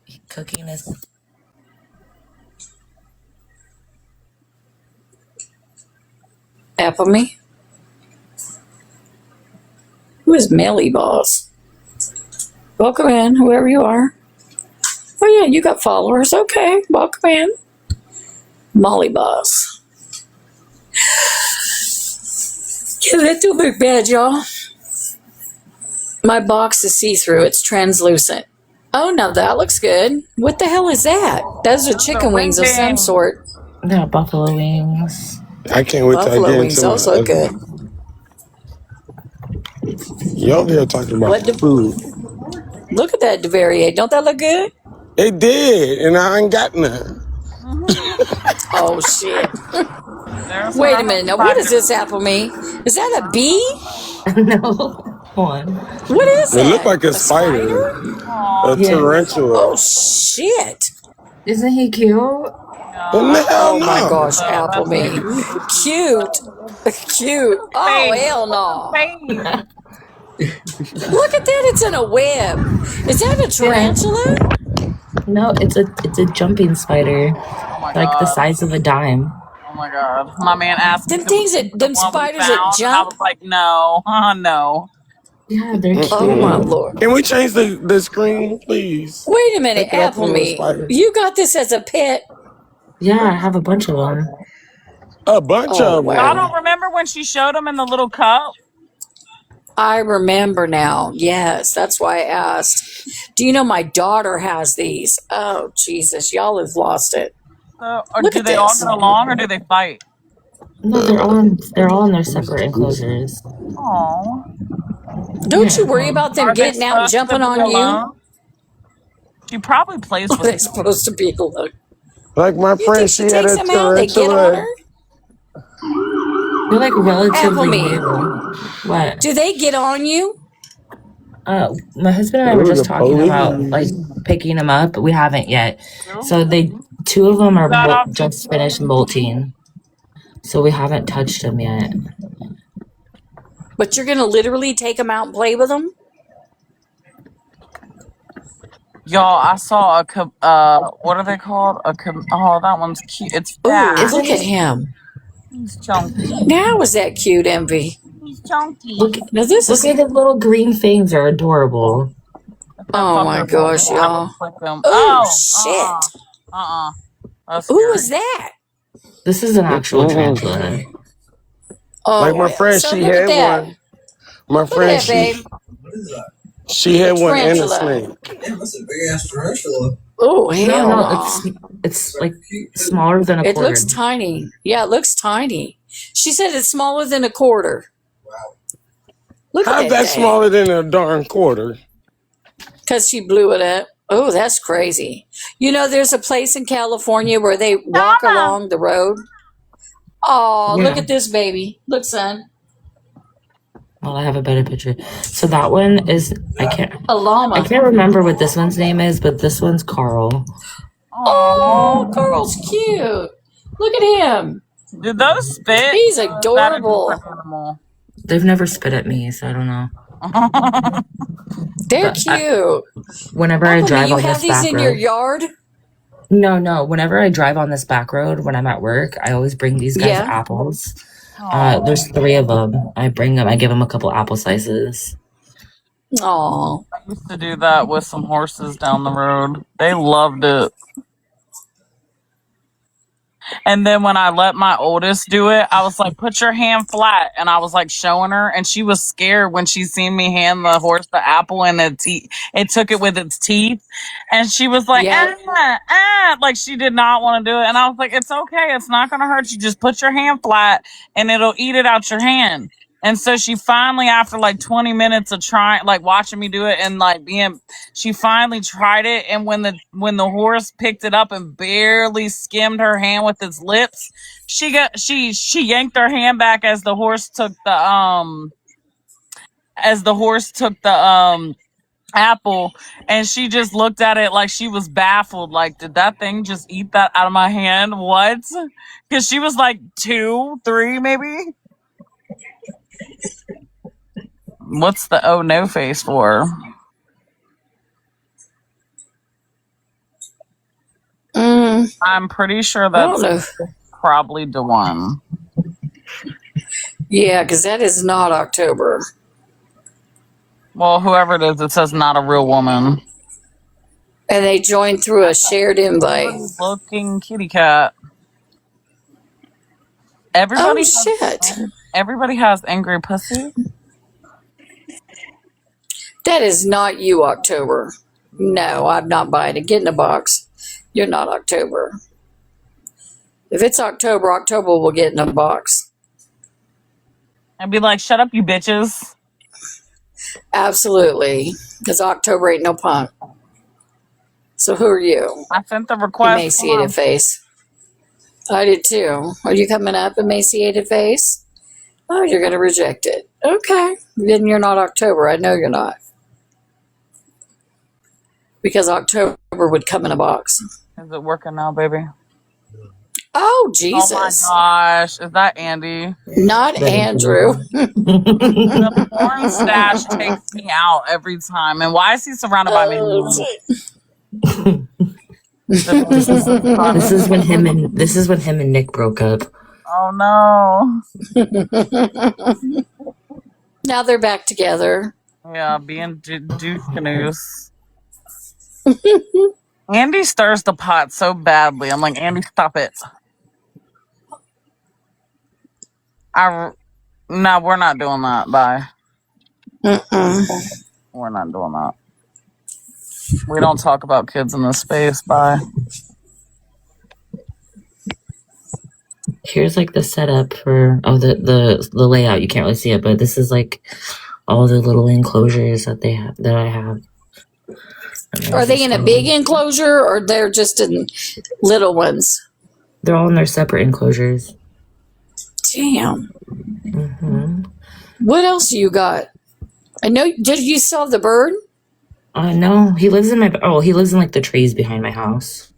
He cooking his. Apple me? Who is Melly Boss? Welcome in, whoever you are. Oh yeah, you got followers. Okay, welcome in. Molly Boss. Yeah, that do look bad, y'all. My box is see-through. It's translucent. Oh, now that looks good. What the hell is that? Those are chicken wings of some sort. Yeah, buffalo wings. I can't wait till I Buffalo get wings into my also look good. Y'all here talking about What? food. Look at that DeVarier. Don't that look good? It did, and I ain't got none. Oh shit! Wait a minute. Now, what does this apple mean? Is that a bee? No. One. What is It looked that? like a spider, a Yeah. tarantula. Oh shit! Isn't he cute? Oh my gosh, apple me. Cute. Cute. Oh hell no. Look at that, it's in a web. Is that a tarantula? No, it's a jumping spider. Like the size of a dime. Oh my god. My man asked Them things them spiders that jump. I was like, no. No. Yeah, they're cute. Oh my lord. Can we change the screen, please? Wait a minute, Take it off apple the me. spider. You got this as a pet? Yeah, I have a bunch of them. A bunch Oh, of them. wow. I don't remember when she showed him in the little cup. I remember now. Yes, that's why I asked. Do you know my daughter has these? Oh, Jesus. Y'all have lost it. Or Look do at they all this. get along or do they fight? No, they're all in their separate enclosures. Oh. Don't you worry about them Are they getting out and supposed to jumping be on you? alone? She probably plays with They're them. supposed to be alone. Like my You friend, think she she had takes a them out? They get on tarantula. her? They're like relatively Apple me. new. What? Do they get on you? My husband and I were just talking about like picking them up, but we haven't yet. So two of them are just finished molting, so we haven't touched them yet. But you're going to literally take them out and play with them? Y'all, I saw what are they called? Oh, that one's cute. It's fat. Ooh, look at him. He's chunky. Now is that cute, Envy? He's chunky. Look at his little green things are adorable. Oh my gosh, y'all. Oh, shit. Who is that? This is an actual tarantula. Oh, like my friend, so she look at had that. one. My Look friend, at that, babe. she had one and a Tarantula. snake. Damn, that's a big ass tarantula. Oh, hell No, it's like smaller than a quarter. It looks tiny. Yeah, it looks tiny. She said it's smaller than a quarter. Wow. Look How's at that thing. smaller than a darn quarter? Because she blew it up. Oh, that's crazy. You know, there's a place in California where they walk along the road. Oh, Yeah. look at this baby. Look, son. Well, I have a better picture. So that one is A llama. I can't remember what this one's name is, but this one's Carl. Oh, Carl's cute. Look at him. Did those spit? He's adorable. They've never spit at me, so I don't know. They're cute. Whenever I drive on you have this back these in road, your yard? No. Whenever I drive on this back road when I'm at work, I always bring these guys apples. There's 3 of them. I bring them. I give them a couple apple slices. Oh, I used to do that with some horses down the road. They loved it. And then when I let my oldest do it, I was like, put your hand flat. And I was like showing her. And she was scared when she seen me hand the horse the apple and it took it with its teeth. And she was like, like she did not want to do it. And I was like, it's okay. It's not going to hurt you. Just put your hand flat and it'll eat it out your hand. And so she finally, after like 20 minutes of trying, like watching me do it and like she finally tried it. And when the horse picked it up and barely skimmed her hand with its lips, she yanked her hand back as the horse took the apple, and she just looked at it like she was baffled. Like, did that thing just eat that out of my hand? What? Because she was like 2, 3, maybe. What's the oh no face for? I'm pretty sure I don't that's know. probably the one. Yeah, because that is not October. Well, whoever it is, it says not a real woman. And they joined through a shared invite. Looking kitty cat. Oh, shit. Everybody has angry pussy. That is not you, October. No, I'm not buying it. Get in a box. You're not October. If it's October, October will get in a box. I'd be like, shut up, you bitches. Absolutely. Because October ain't no punk. So who are you? I sent the request. Emaciated face. I did too. Are you coming up, emaciated face? Oh, you're going to reject it. Okay. Then you're not October. I know you're not. Because October would come in a box. Is it working now, baby? Oh, Jesus. Oh my gosh. Is that Andy? Not Andrew. The porn stash takes me out every time. And why is he surrounded by me? This is when him and Nick broke up. Oh no. Now they're back together. Yeah, being douche canoes. Andy stirs the pot so badly. I'm like, Andy, stop it. No, we're not doing that. Bye. We're not doing that. We don't talk about kids in this space. Bye. Here's like the setup for the layout. You can't really see it, but this is like all the little enclosures that I have. Are they in a big enclosure or they're just in little ones? They're all in their separate enclosures. Damn. Mm-hmm. What else you got? I know. Did you saw the bird? No, he lives in like the trees behind my house.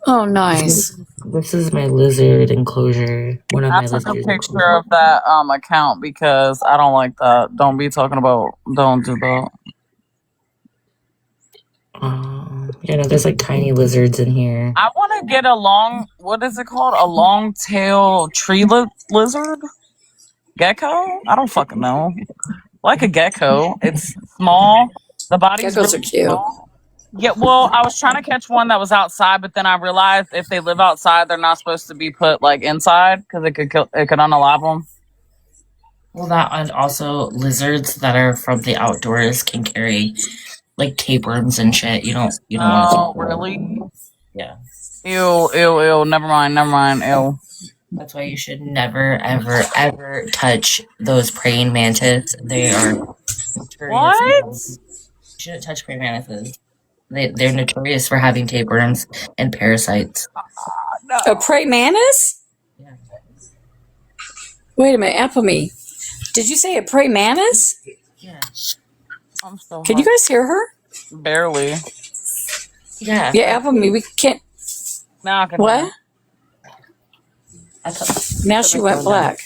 Oh, nice. This is my lizard enclosure. One of my lizards. I took a picture of that account because I don't like that. Don't be talking about. Don't do that. There's like tiny lizards in here. I want to get what is it called? A long-tail tree lizard? Gecko? I don't fucking know. Like a gecko. It's small. The body's Geckos really are cute. small. Yeah, well, I was trying to catch one that was outside, but then I realized if they live outside, they're not supposed to be put like inside because it could unalive them. Well, that and also lizards that are from the outdoors can carry like tapeworms and shit. You don't want to. Oh, really? Yeah. Ew. Never mind. Ew. That's why you should never, ever, ever touch those praying mantis. They are notorious. What? You shouldn't touch praying mantises. They're notorious for having tapeworms and parasites. No. A prey mantis? Yeah. Wait a minute, Applemy. Did you say a prey mantis? Yeah. I'm so Can you guys hear her? Barely. Yeah. Yeah, Applemy, we can't. Now I can. What? Now she went black.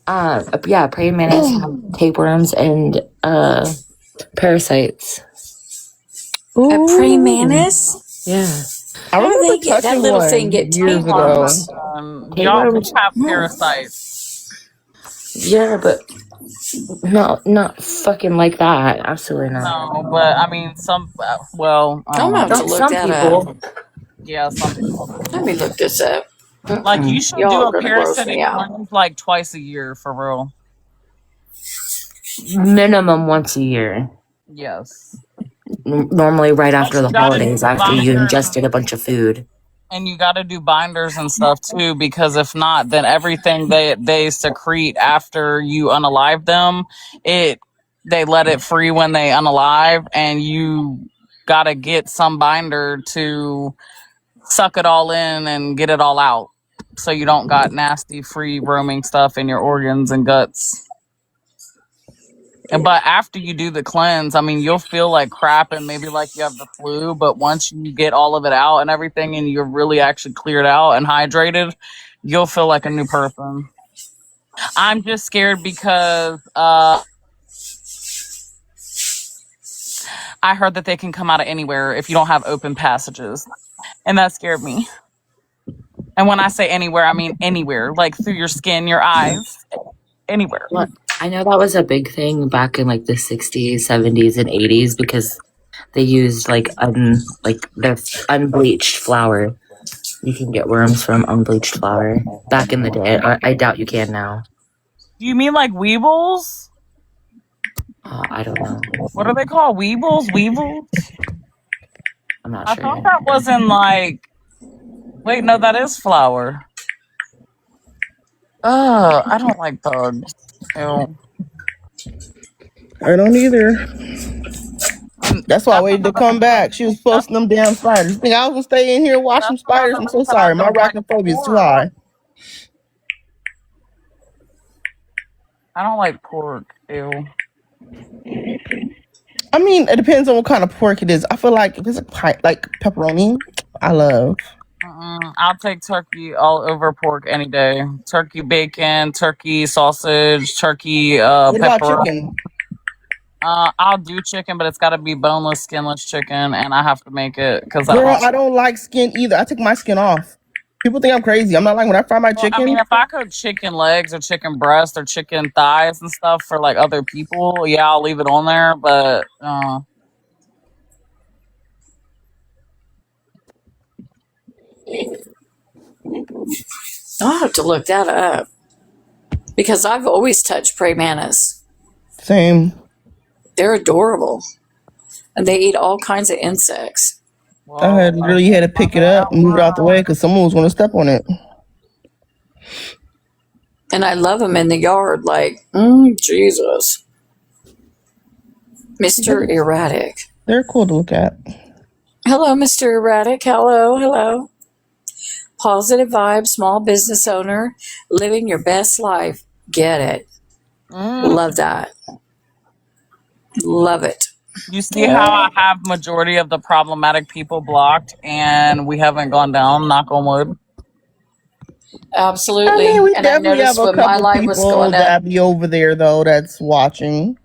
Yeah, praying mantis have tapeworms and parasites. Ooh. A praying mantis? Yeah. How do they get that little thing get tapeworms? Y'all have parasites. Yeah, but not fucking like that. Absolutely not. No, but I mean some. Well, I'm about to look that up. Yeah, some people. Let me look this up. Like you should Y'all do a parasitic cleanse like twice a year for real. Minimum once a year. Yes. Normally right after the holidays, after you ingested a bunch of food. And you got to do binders and stuff too, because if not, then everything they secrete after you unalive them, they let it free when they unalive, and you got to get some binder to suck it all in and get it all out, so you don't got nasty free roaming stuff in your organs and guts. But after you do the cleanse, I mean, you'll feel like crap and maybe like you have the flu. But once you get all of it out and everything and you're really actually cleared out and hydrated, you'll feel like a new person. I'm just scared because I heard that they can come out of anywhere if you don't have open passages. And that scared me. And when I say anywhere, I mean anywhere, like through your skin, your eyes, anywhere. What? I know that was a big thing back in like the 60s, 70s, and 80s because they used like the unbleached flour. You can get worms from unbleached flour. Back in the day, I doubt you can now. Do you mean like weevils? I don't know. What are they called? Weevils? Weevils? I'm not I sure. thought that wasn't like. Wait, no, that is flour. Oh, I don't like bugs. Ew. I don't either. That's why I waited to come back. She was posting them damn spiders. Think I was gonna stay in here and watch some spiders? I'm so sorry. My arachnophobia is too high. I don't like pork. Ew. I mean, it depends on what kind of pork it is. I feel like if it's like pepperoni, I love. I'll take turkey all over pork any day. Turkey bacon, turkey sausage, turkey What about pepper. chicken? I'll do chicken, but it's got to be boneless, skinless chicken, and I have to make it because Girl, I don't like skin either. I take my skin off. People think I'm crazy. I'm not like when I fry my chicken. I mean, if I cook chicken legs or chicken breast or chicken thighs and stuff for like other people, yeah, I'll leave it on there. But I'll have to look that up because I've always touched praying mantis. Same. They're adorable, and they eat all kinds of insects. I had to pick it up and move it out the way because someone was going to step on it. And I love them in the yard. Like, Jesus, Mr. Erratic. They're cool to look at. Hello, Mr. Erratic. Hello. Positive vibes, small business owner, living your best life. Get it. Love that. Love it. You see how I have majority of the problematic people blocked, and we haven't gone down. Knock on wood. Absolutely. I mean, we and I definitely have noticed a when my couple life was people going up. that be over there though that's watching.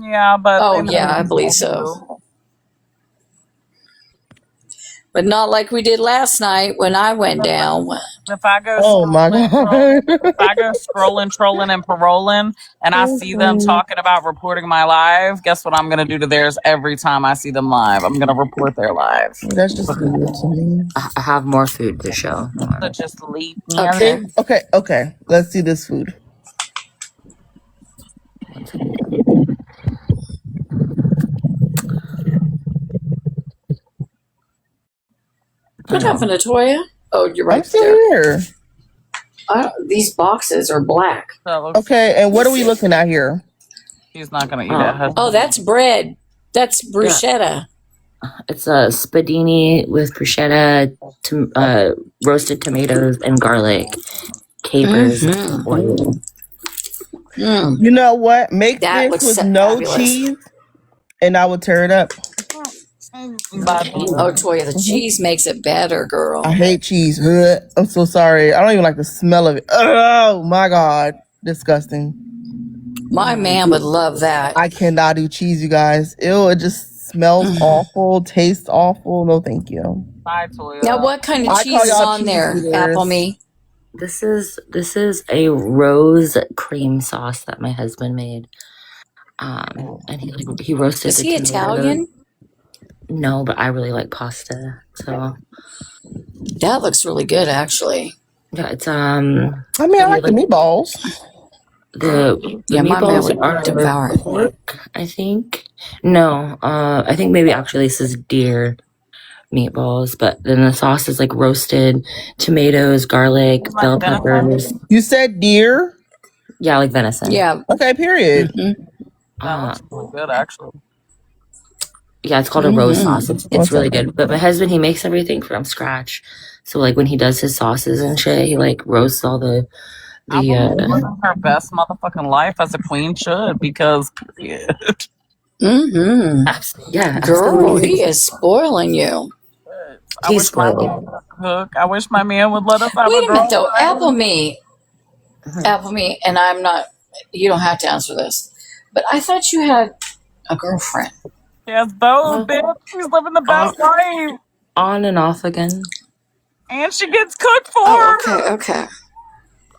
Yeah, but Oh yeah, I believe so. But not like we did last night when I went down. If I go, Oh my god! if I go scrolling, trolling, and paroling, and I see them talking about reporting my live, guess what I'm gonna do to theirs every time I see them live? I'm gonna report their live. That's just weird to me. I have more food to show. So just leave me Okay. Okay. Let's see this food. What happened to Toya? Oh, you're right I'm still there. here. These boxes are black. Okay, and what are we looking at here? He's not gonna eat it. Oh, that's bread. That's bruschetta. It's a spadini with bruschetta, roasted tomatoes, and garlic, capers, oil. You know what? Make That this looks with no fabulous. cheese, and I will tear it up. Oh, Toya, the cheese makes it better, girl. I hate cheese. Ugh, I'm so sorry. I don't even like the smell of it. Oh my god, disgusting. My man would love that. I cannot do cheese, you guys. Ew, it just smells awful, tastes awful. No, thank you. Bye, Toya. Now, what kind of cheese is on there, Apple Me? This is a rose cream sauce that my husband made. And he roasted. Is he Italian? No, but I really like pasta, so that looks really good, actually. Yeah, it's I mean, I like the meatballs. The meatballs are pork, I think. No, I think maybe actually this is deer meatballs, but then the sauce is like roasted tomatoes, garlic, bell peppers. You said deer? Yeah, like venison. Yeah. Okay, period. That looks really good, actually. Yeah, it's called a rose sauce. It's really good. But my husband, he makes everything from scratch. So like when he does his sauces and shit, he like roasts all the her best motherfucking life as a queen should, because yeah. Yeah, girl, he is spoiling you. I wish my man would cook. I wish my man would let us have Wait a a minute though, girl. Apple Me, and I'm not, you don't have to answer this, but I thought you had a girlfriend. Yes, both, bitch. She's living the best life. On and off again. And she gets cooked for. Oh, okay.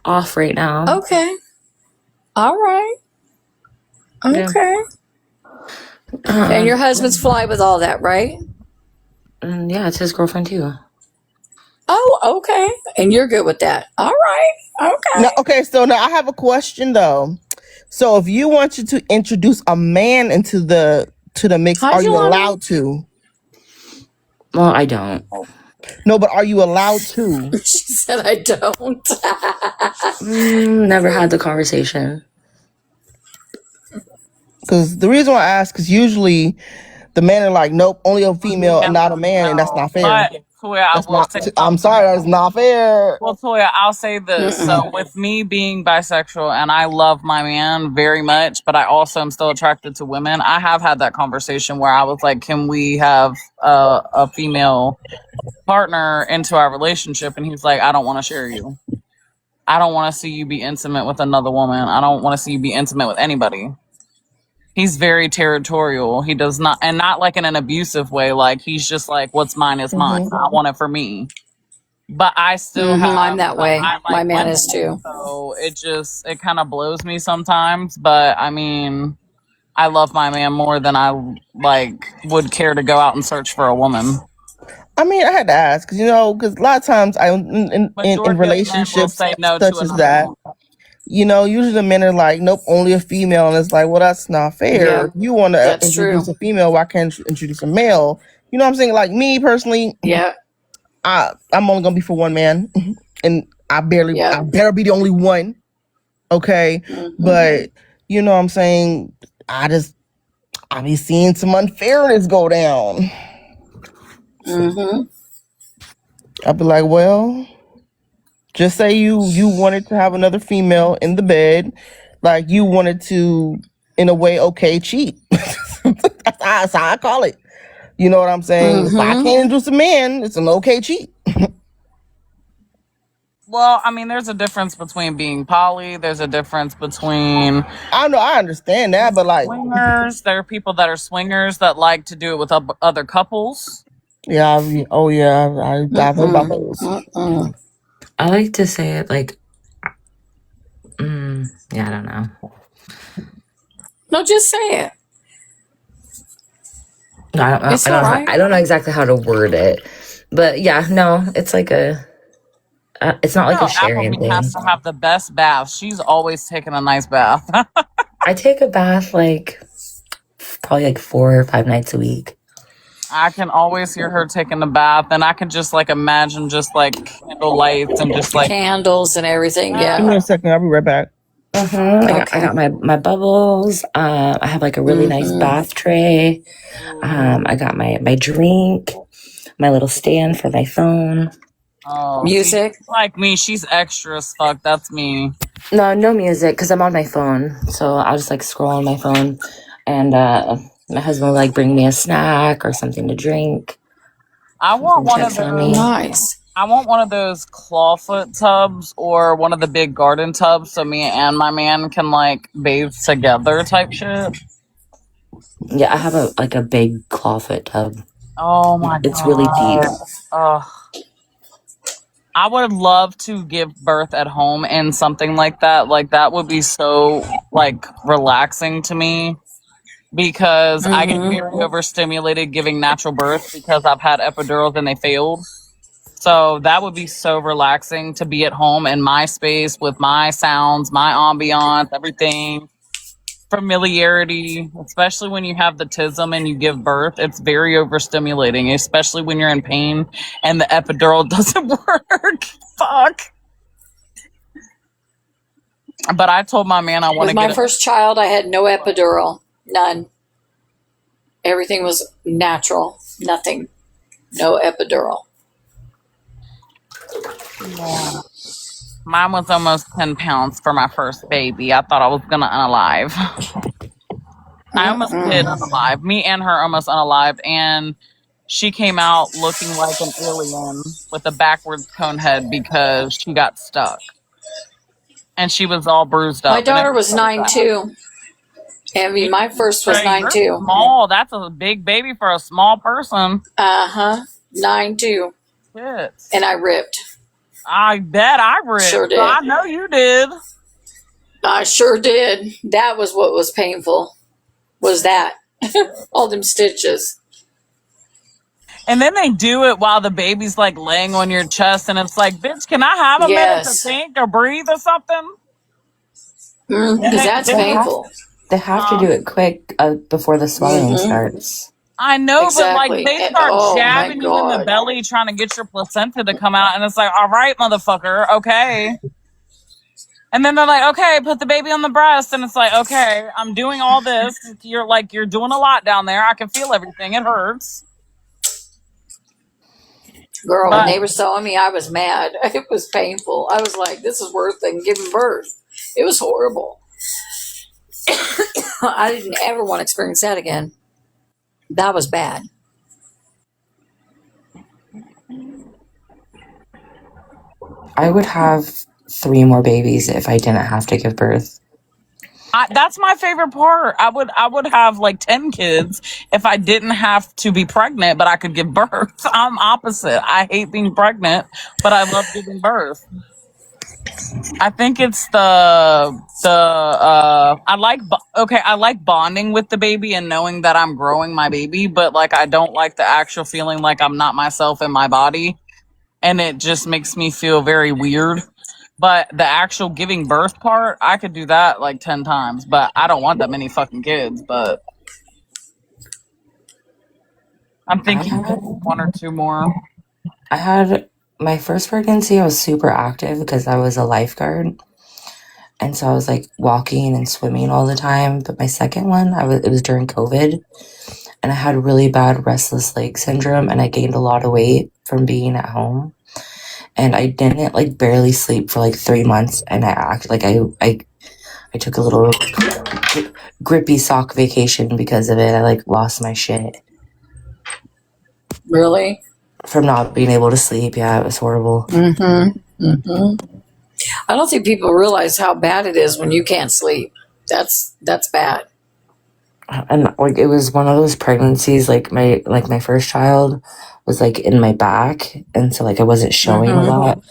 Off right now. Okay. All right. Okay. Yeah. And your husband's fly with all that, right? Yeah, it's his girlfriend too. Oh, okay. And you're good with that. All right. Okay. Now, okay, so now I have a question though. So if you wanted to introduce a man into the mix, Hi, are you Jelani. allowed to? Well, I don't. No, but are you allowed to? She said I don't. Never had the conversation. Because the reason why I ask is usually the men are like, nope, only a female and not a man, and that's not fair. But Toya, I That's will not. say I'm sorry, that's not fair. Well, Toya, I'll say this. So, with me being bisexual and I love my man very much, but I also am still attracted to women, I have had that conversation where I was like, can we have a female partner into our relationship? And he's like, I don't want to share you. I don't want to see you be intimate with another woman. I don't want to see you be intimate with anybody. He's very territorial. He does not, and not like in an abusive way. Like, he's just like, what's mine is mine. I want it for me. But I still have. I'm that way. I My man women, is too. So it kind of blows me sometimes. But I mean, I love my man more than I would care to go out and search for a woman. I mean, I had to ask because a lot of times in relationships say no such as that, usually the men are like, nope, only a female, and it's like, well, that's not fair. Yeah, You want to that's introduce true. a female, why can't you introduce a male? You know what I'm saying? Like me personally, Yeah. I'm only gonna be for one man, and I better be the only one. Okay, but you know what I'm saying? I be seeing some unfairness go down. I'd be like, well, just say you wanted to have another female in the bed, like you wanted to, in a way, okay, cheat. That's how I call it. You know what I'm saying? If I can't introduce a man, it's an okay cheat. Well, I mean, there's a difference between being poly. There's a difference between. I know, I understand that, but like swingers. There are people that are swingers that like to do it with other couples. Yeah, I've heard about those. I like to say it like, yeah, I don't know. No, just say it. No, I don't know exactly how to word it, but yeah, no, it's like it's not like a sharing thing. Has to have the best bath. She's always taking a nice bath. I take a bath probably like 4 or 5 nights a week. I can always hear her taking a bath, and I can just imagine just candle lights and just candles and everything. Yeah. Give me a second. I'll be right back. I got my bubbles. I have a really nice bath tray. I got my drink, my little stand for my phone. Oh, music. Like me, she's extra as fuck. That's me. No music because I'm on my phone, so I'll just scroll on my phone, and my husband will bring me a snack or something to drink. I want one of those. Nice. I want one of those clawfoot tubs or one of the big garden tubs so me and my man can bathe together type shit. Yeah, I have a big clawfoot tub. Oh my god. It's really deep. I would love to give birth at home in something like that. That would be so relaxing to me because I get very overstimulated giving natural birth because I've had epidurals and they failed. So that would be so relaxing to be at home in my space with my sounds, my ambiance, everything. Familiarity, especially when you have the tism and you give birth, it's very overstimulating, especially when you're in pain and the epidural doesn't work. Fuck. But I told my man I want to get my first child. I had no epidural, none. Everything was natural, nothing, no epidural. Yeah. Mine was almost 10 pounds for my first baby. I thought I was going to unalive. I almost did unalive. Me and her almost unalived. And she came out looking like an alien with a backwards cone head because she got stuck. And she was all bruised up. My daughter was 9'2". Evie, my first was 9'2". Small. That's a big baby for a small person. 9'2". Shit. And I ripped. I bet I ripped. Sure did. So I know you did. I sure did. That was what was painful. Was that. All them stitches. And then they do it while the baby's like laying on your chest, and it's like, bitch, can I have a minute to think or breathe or something? Because that's painful. They have to do it quick before the swelling starts. I know, Exactly. but like they start jabbing you in the belly trying to get your placenta to come out, and it's like, all right, motherfucker, okay. And then they're like, okay, put the baby on the breast, and it's like, okay, I'm doing all this. You're doing a lot down there. I can feel everything. It hurts. Girl, when they were sewing me, I was mad. It was painful. I was like, this is worse than giving birth. It was horrible. I didn't ever want to experience that again. That was bad. I would have 3 more babies if I didn't have to give birth. That's my favorite part. I would have like 10 kids if I didn't have to be pregnant, but I could give birth. I'm opposite. I hate being pregnant, but I love giving birth. I think it's I like bonding with the baby and knowing that I'm growing my baby, but like I don't like the actual feeling like I'm not myself in my body, and it just makes me feel very weird. But the actual giving birth part, I could do that like 10 times, but I don't want that many fucking kids, but I'm thinking 1 or 2 more. I had my first pregnancy, I was super active because I was a lifeguard. And so I was like walking and swimming all the time. But my second one, it was during COVID, and I had really bad restless leg syndrome, and I gained a lot of weight from being at home. And I didn't like barely sleep for like 3 months, and I acted like I took a little grippy sock vacation because of it. I like lost my shit. Really? From not being able to sleep. Yeah, it was horrible. I don't think people realize how bad it is when you can't sleep. That's bad. And like it was one of those pregnancies, like my first child was like in my back, and so like I wasn't showing a lot.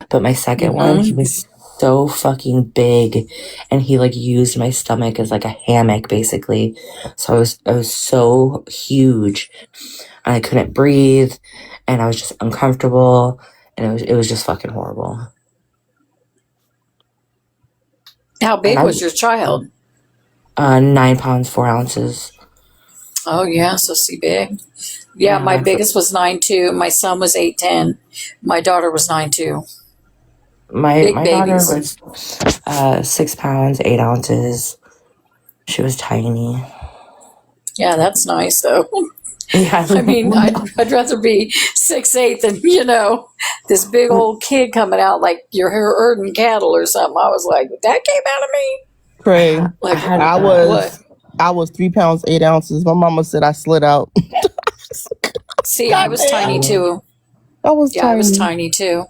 But my second one, he was so fucking big, and he like used my stomach as like a hammock basically. So I was so huge, and I couldn't breathe, and I was just uncomfortable, and it was just fucking horrible. How big was your child? 9 pounds 4 ounces. Oh yeah, so see big. Yeah, my biggest was 9'2". My son was 8'10". My daughter was 9'2". My daughter was 6 pounds 8 ounces. She was tiny. Yeah, that's nice though. Yeah, I mean, I'd rather be 6'8" than this big old kid coming out like you're herding cattle or something. I was like, that came out of me. Pray. Like I was 3 pounds 8 ounces. My mama said I slid out. See, I was tiny too. I was tiny too.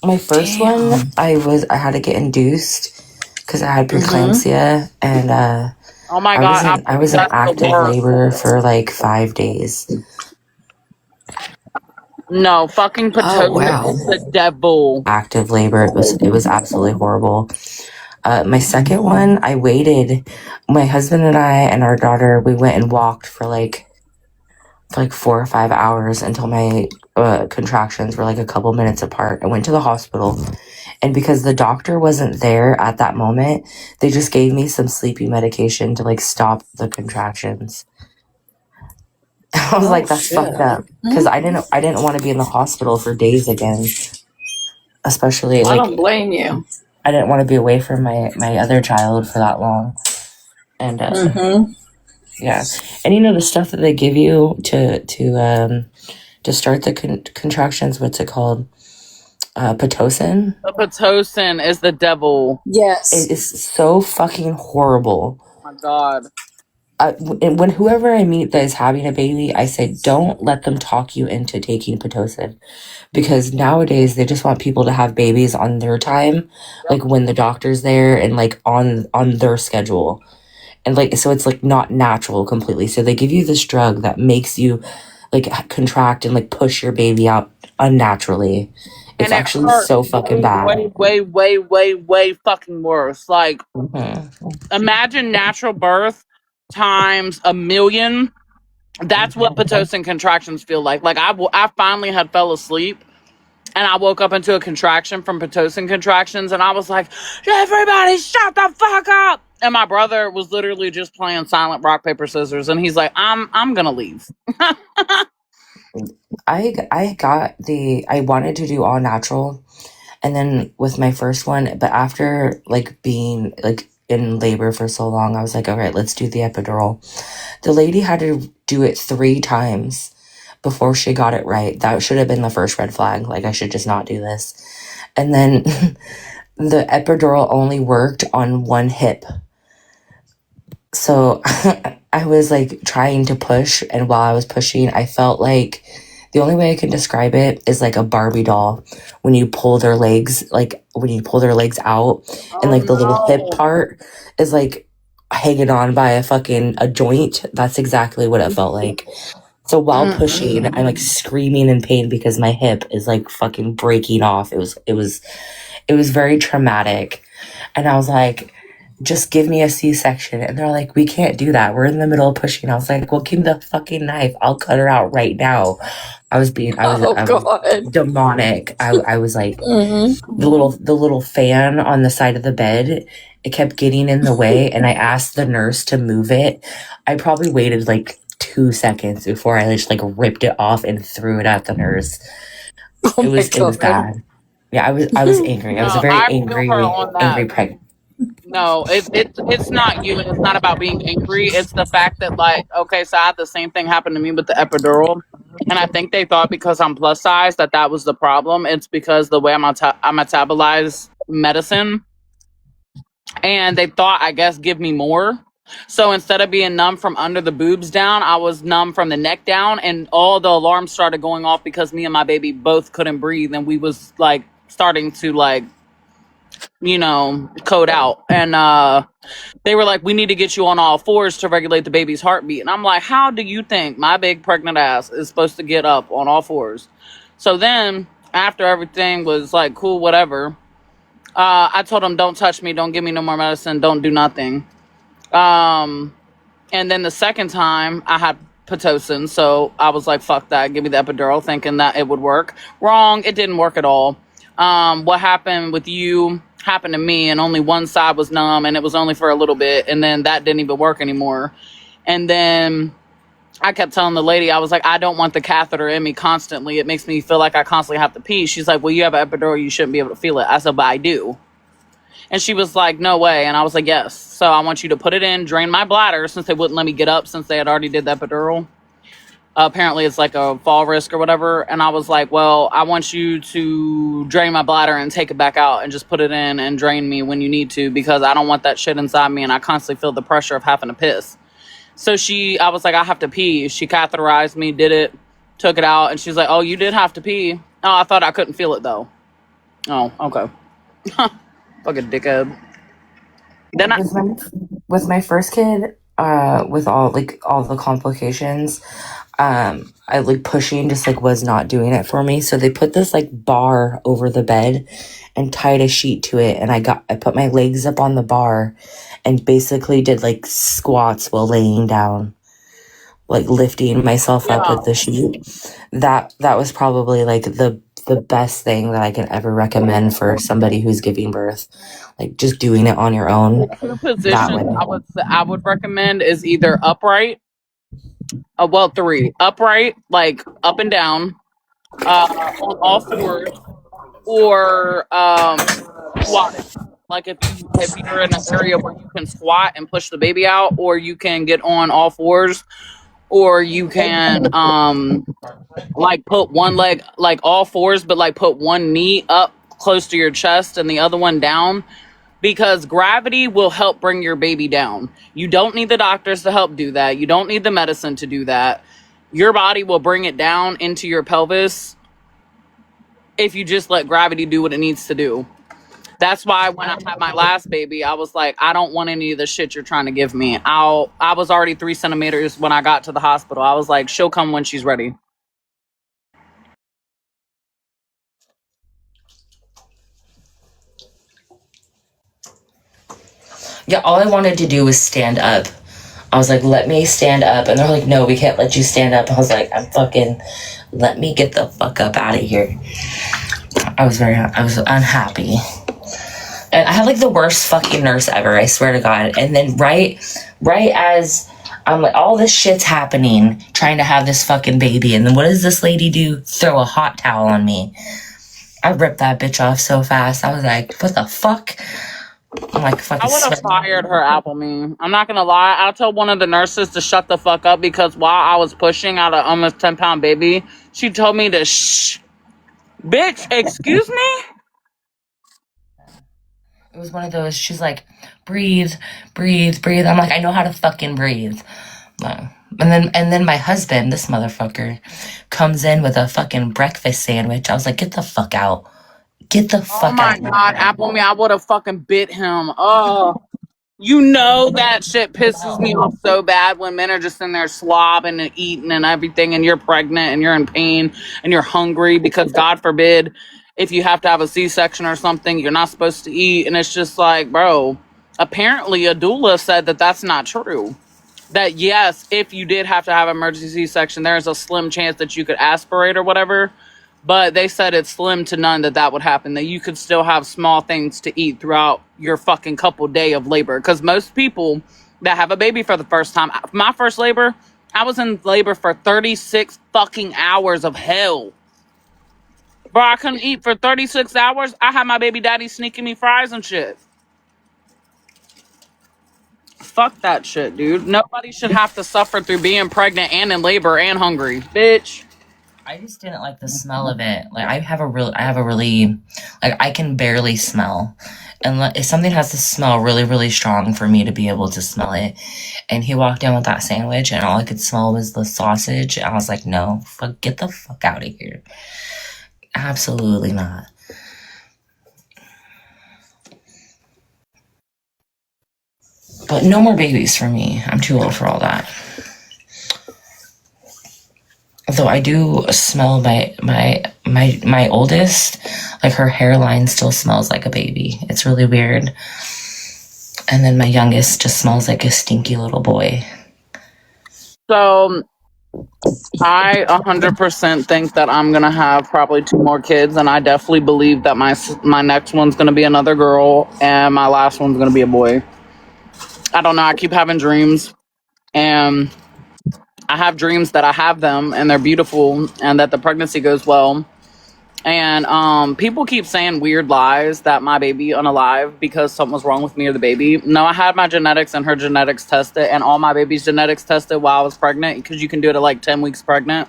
My first one, I had to get induced because I had preeclampsia, and oh my god, I was in active labor for like 5 days. No, fucking Pitocin is the devil. Active labor. It was absolutely horrible. My second one, I waited. My husband and I and our daughter, we went and walked for like 4 or 5 hours until my contractions were like a couple minutes apart. I went to the hospital, and because the doctor wasn't there at that moment, they just gave me some sleepy medication to like stop the contractions. I was like, that's fucked up, because I didn't want to be in the hospital for days again. Especially I don't blame you. I didn't want to be away from my other child for that long. And yeah, and the stuff that they give you to start the contractions, what's it called? Pitocin. The Pitocin is the devil. Yes, it is so fucking horrible. Oh my god. When whoever I meet that is having a baby, I say, don't let them talk you into taking Pitocin, because nowadays they just want people to have babies on their time, like when the doctor's there and like on their schedule. and like so it's like not natural completely. So they give you this drug that makes you like contract and like push your baby out unnaturally. It's And it actually hurt so fucking bad. way fucking worse. Like, Mm-hmm. imagine natural birth times a million. That's what Pitocin contractions feel like. Like, I finally had fell asleep, and I woke up into a contraction from Pitocin contractions, and I was like, everybody shut the fuck up. And my brother was literally just playing silent rock, paper, scissors, and he's like, I'm gonna leave. I wanted to do all natural, and then with my first one, but after like being like in labor for so long, I was like, all right, let's do the epidural. The lady had to do it 3 times before she got it right. That should have been the first red flag. Like, I should just not do this. And then the epidural only worked on one hip. So I was like trying to push, and while I was pushing, I felt like the only way I can describe it is like a Barbie doll when you pull their legs, like when you pull their legs out, and like the little hip part is like hanging on by a joint. That's exactly what it felt like. So while pushing, I'm like screaming in pain because my hip is like fucking breaking off. It was very traumatic. And I was like, just give me a C-section. And they're like, we can't do that. We're in the middle of pushing. I was like, well, give me the fucking knife. I'll cut her out right now. I was God. demonic. I was like, the little fan on the side of the bed, it kept getting in the way. And I asked the nurse to move it. I probably waited like 2 seconds before I just like ripped it off and threw it at the nurse. Oh It was bad. Yeah, I was angry. I was a very I feel her on that. angry pregnant. No, it's not you, and it's not about being angry. It's the fact that, like, okay, so I had the same thing happen to me with the epidural, and I think they thought because I'm plus size that was the problem. It's because the way I metabolize medicine, and they thought, I guess, give me more. So instead of being numb from under the boobs down, I was numb from the neck down, and all the alarms started going off because me and my baby both couldn't breathe, and we was like starting to like, code out. And they were like, we need to get you on all fours to regulate the baby's heartbeat. And I'm like, how do you think my big pregnant ass is supposed to get up on all fours? So then after everything was like, cool, whatever, I told them, don't touch me, don't give me no more medicine, don't do nothing. And then the second time I had Pitocin, so I was like, fuck that, give me the epidural, thinking that it would work. Wrong, it didn't work at all. What happened with you happened to me, and only one side was numb, and it was only for a little bit, and then that didn't even work anymore. And then I kept telling the lady, I was like, I don't want the catheter in me constantly. It makes me feel like I constantly have to pee. She's like, well, you have an epidural, you shouldn't be able to feel it. I said, but I do. And she was like, no way. And I was like, yes. So I want you to put it in, drain my bladder, since they wouldn't let me get up since they had already did the epidural. Apparently it's like a fall risk or whatever. And I was like, well, I want you to drain my bladder and take it back out and just put it in and drain me when you need to, because I don't want that shit inside me, and I constantly feel the pressure of having to piss. So I was like, I have to pee. She catheterized me, did it, took it out, and she's like, oh, you did have to pee. Oh, I thought I couldn't feel it though. Oh, okay. Fucking dickhead. Then With my first kid, with all the complications, I like pushing just like was not doing it for me. So they put this like bar over the bed and tied a sheet to it, and I put my legs up on the bar and basically did like squats while laying down, like lifting myself up with the sheet. That was probably like the best thing that I can ever recommend for somebody who's giving birth. Like just doing it on your own. Two positions I would recommend is either upright. Well, 3 upright, like up and down, on all fours, or squatting. Like if you're in an area where you can squat and push the baby out, or you can get on all fours, or you can like put one leg like all fours, but like put one knee up close to your chest and the other one down, because gravity will help bring your baby down. You don't need the doctors to help do that. You don't need the medicine to do that. Your body will bring it down into your pelvis if you just let gravity do what it needs to do. That's why when I had my last baby, I was like, I don't want any of the shit you're trying to give me. I was already 3 centimeters when I got to the hospital. I was like, she'll come when she's ready. Yeah, all I wanted to do was stand up. I was like, let me stand up. And they're like, no, we can't let you stand up. I was like, let me get the fuck up out of here. I was unhappy. And I had like the worst fucking nurse ever, I swear to God. And then right as I'm like, all this shit's happening, trying to have this fucking baby. And then what does this lady do? Throw a hot towel on me. I ripped that bitch off so fast. I was like, what the fuck? I'm like, fucking I would have fired her, Apple Me. I'm not gonna lie. I'll tell one of the nurses to shut the fuck up because while I was pushing out an almost 10-pound baby, she told me to shh. Bitch, excuse me? It was one of those, she's like, breathe, breathe, breathe. I'm like, I know how to fucking breathe. No. And then my husband, this motherfucker, comes in with a fucking breakfast sandwich. I was like, get the fuck out. Get the fuck out. Oh my God, Apple Me, I would have fucking bit him. Oh. You know that shit pisses me off so bad when men are just in there slobbing and eating and everything, and you're pregnant and you're in pain and you're hungry because God forbid if you have to have a C-section or something, you're not supposed to eat. And it's just like, bro, apparently a doula said that that's not true. That yes, if you did have to have an emergency C-section, there's a slim chance that you could aspirate or whatever. But they said it's slim to none that would happen, that you could still have small things to eat throughout your fucking couple day of labor. Because most people that have a baby for the first time, my first labor, I was in labor for 36 fucking hours of hell. Bro, I couldn't eat for 36 hours. I had my baby daddy sneaking me fries and shit. Fuck that shit, dude. Nobody should have to suffer through being pregnant and in labor and hungry. Bitch. I just didn't like the smell of it. Like I have a really, like I can barely smell. And if something has to smell really, really strong for me to be able to smell it. And he walked in with that sandwich and all I could smell was the sausage. And I was like, no, get the fuck out of here. Absolutely not. But no more babies for me. I'm too old for all that. Though I do smell my oldest, like her hairline still smells like a baby. It's really weird. And then my youngest just smells like a stinky little boy. So I 100% think that I'm gonna have probably 2 more kids, and I definitely believe that my next one's gonna be another girl, and my last one's gonna be a boy. I don't know. I keep having dreams, and I have dreams that I have them, and they're beautiful, and that the pregnancy goes well. And people keep saying weird lies that my baby unalive because something was wrong with me or the baby. No, I had my genetics and her genetics tested, and all my baby's genetics tested while I was pregnant, because you can do it at like 10 weeks pregnant,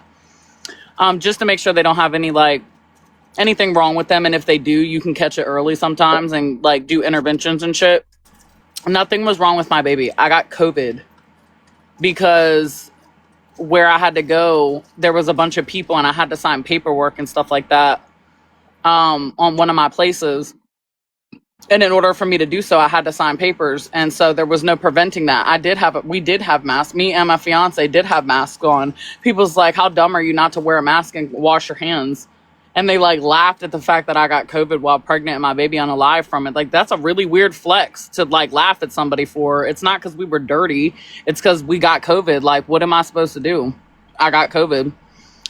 just to make sure they don't have anything wrong with them. And if they do, you can catch it early sometimes and like do interventions and shit. Nothing was wrong with my baby. I got COVID because where I had to go, there was a bunch of people and I had to sign paperwork and stuff like that on one of my places. And in order for me to do so, I had to sign papers. And so there was no preventing that. We did have masks. Me and my fiance did have masks on. People's like, how dumb are you not to wear a mask and wash your hands? And they like laughed at the fact that I got COVID while pregnant and my baby unalive from it. Like, that's a really weird flex to like laugh at somebody for. It's not because we were dirty. It's because we got COVID. Like, what am I supposed to do? I got COVID.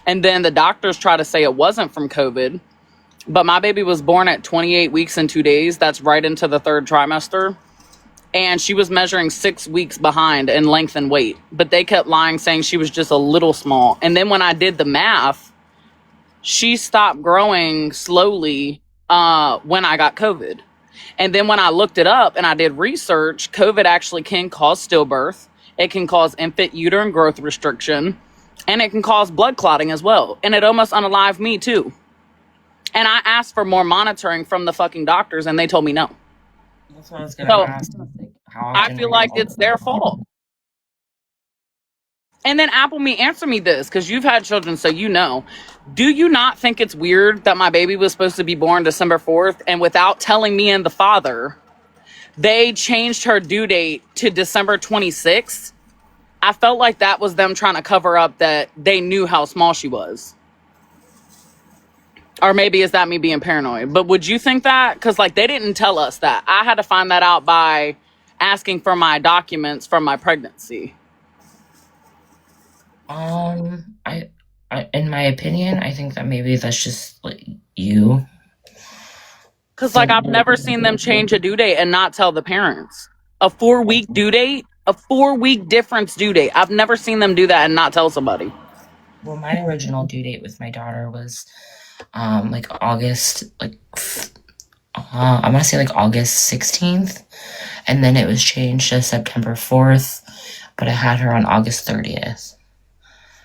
And then the doctors try to say it wasn't from COVID. But my baby was born at 28 weeks and 2 days. That's right into the 3rd trimester. And she was measuring 6 weeks behind in length and weight. But they kept lying, saying she was just a little small. And then when I did the math, she stopped growing slowly when I got COVID. And then when I looked it up and I did research, COVID actually can cause stillbirth. It can cause infant uterine growth restriction. And it can cause blood clotting as well. And it almost unalived me too. And I asked for more monitoring from the fucking doctors, and they told me no. That's what I was gonna ask. I feel like it's their fault. And then Apple Me, answer me this, because you've had children, so you know. Do you not think it's weird that my baby was supposed to be born December 4th, and without telling me and the father, they changed her due date to December 26th? I felt like that was them trying to cover up that they knew how small she was. Or maybe is that me being paranoid? But would you think that? Because, like, they didn't tell us that. I had to find that out by asking for my documents from my pregnancy. In my opinion, I think that maybe that's just like you. Because, like, I've never seen them change a due date and not tell the parents. A 4-week due date, a 4-week difference due date. I've never seen them do that and not tell somebody. Well, my original due date with my daughter was like August, like I want to say like August 16th, and then it was changed to September 4th, but I had her on August 30th.